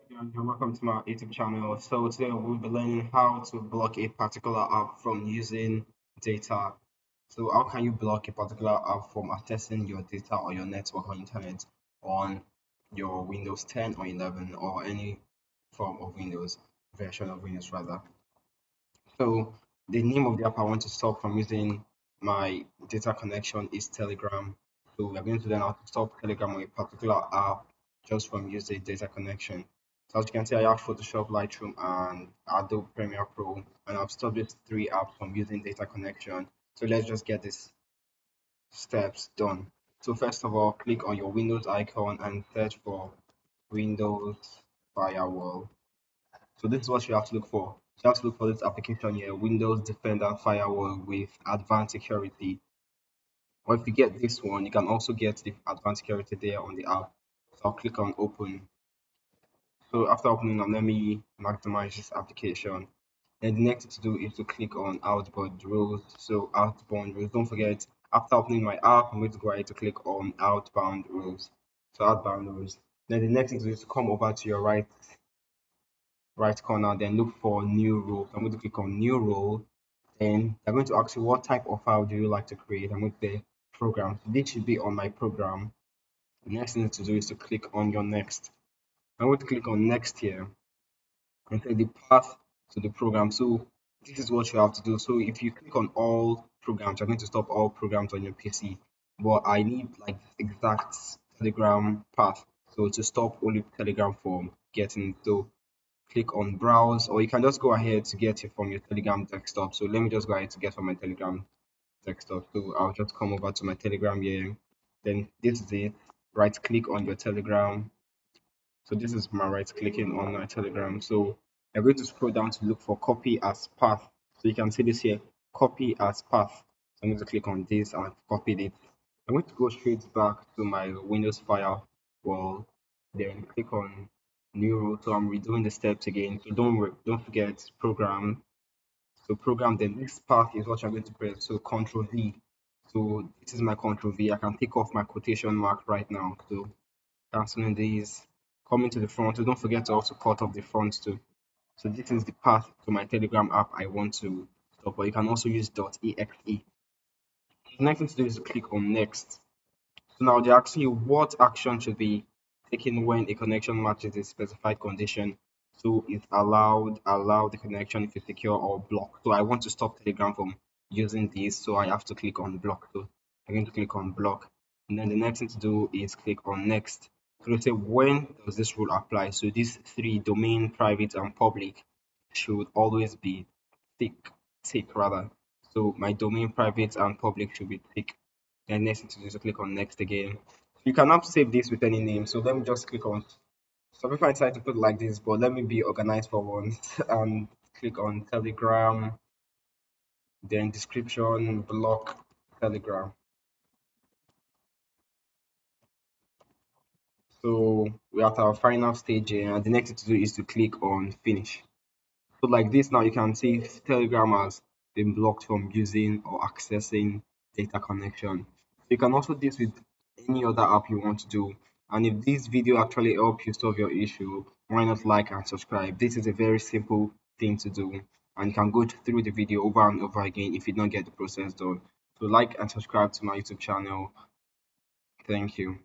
And welcome to my YouTube channel. So today we'll be learning how to block a particular app from using data. So how can you block a particular app from accessing your data or your network or internet on your Windows 10 or 11 or any form of Windows version of Windows rather. So the name of the app I want to stop from using my data connection is Telegram. So we are going to learn how to stop Telegram or a particular app just from using data connection. So as you can see, I have Photoshop, Lightroom, and Adobe Premiere Pro, and I've stopped these three apps from using data connection. So let's just get these steps done. So first of all, click on your Windows icon and search for Windows Firewall. So this is what you have to look for. You have to look for this application here, Windows Defender Firewall with advanced security. Or if you get this one, you can also get the advanced security there on the app. So I'll click on open. So after opening up, let me maximize this application. Then the next thing to do is to click on outbound rules. So outbound rules, don't forget, after opening my app, I'm going to go ahead to click on outbound rules. So outbound rules. Then the next thing to do is to come over to your right corner, then look for new role. I'm going to click on new role. Then they're going to ask you what type of file do you like to create. I'm going to say program. So this should be on my program. The next thing to do is to click on your next. I'm going to click on next here and say the path to the program. So this is what you have to do. So if you click on all programs, you're going to stop all programs on your PC. But I need like exact Telegram path. So to stop only Telegram from getting so click on browse, or you can just go ahead to get it from your Telegram desktop. So let me just go ahead to get from my Telegram desktop. So I'll just come over to my Telegram here. Then this is it. Right click on your Telegram. So this is my right clicking on my Telegram. So I'm going to scroll down to look for copy as path. So you can see this here, copy as path. So I'm going to click on this and copy it. I'm going to go straight back to my Windows Firewall, then click on new role. So I'm redoing the steps again. So don't forget program. So program, the next path is what you're going to press. So Control V. So this is my Control V. I can take off my quotation mark right now. So canceling these, coming to the front. So don't forget to also cut off the front too. So this is the path to my Telegram app I want to stop. But you can also use .exe. The next thing to do is to click on next. So now they're asking you what action should be taken when a connection matches a specified condition. So it's allow the connection if it's secure or block. So I want to stop Telegram from using this, so I have to click on block. So I'm going to click on block. And then the next thing to do is click on next. So let's say when does this rule apply? So these three, domain, private, and public, should always be tick rather. So my domain, private, and public should be tick. Then next thing to do is to click on next again. You cannot save this with any name, so let me just click on. Some people I try to put like this, but let me be organized for once and click on Telegram, then description, block Telegram. So we're at our final stage here, and the next thing to do is to click on finish. So like this now, you can see Telegram has been blocked from using or accessing data connection. You can also do this with any other app you want to do. And if this video actually helped you solve your issue, why not like and subscribe? This is a very simple thing to do, and you can go through the video over and over again if you don't get the process done. So like and subscribe to my YouTube channel. Thank you.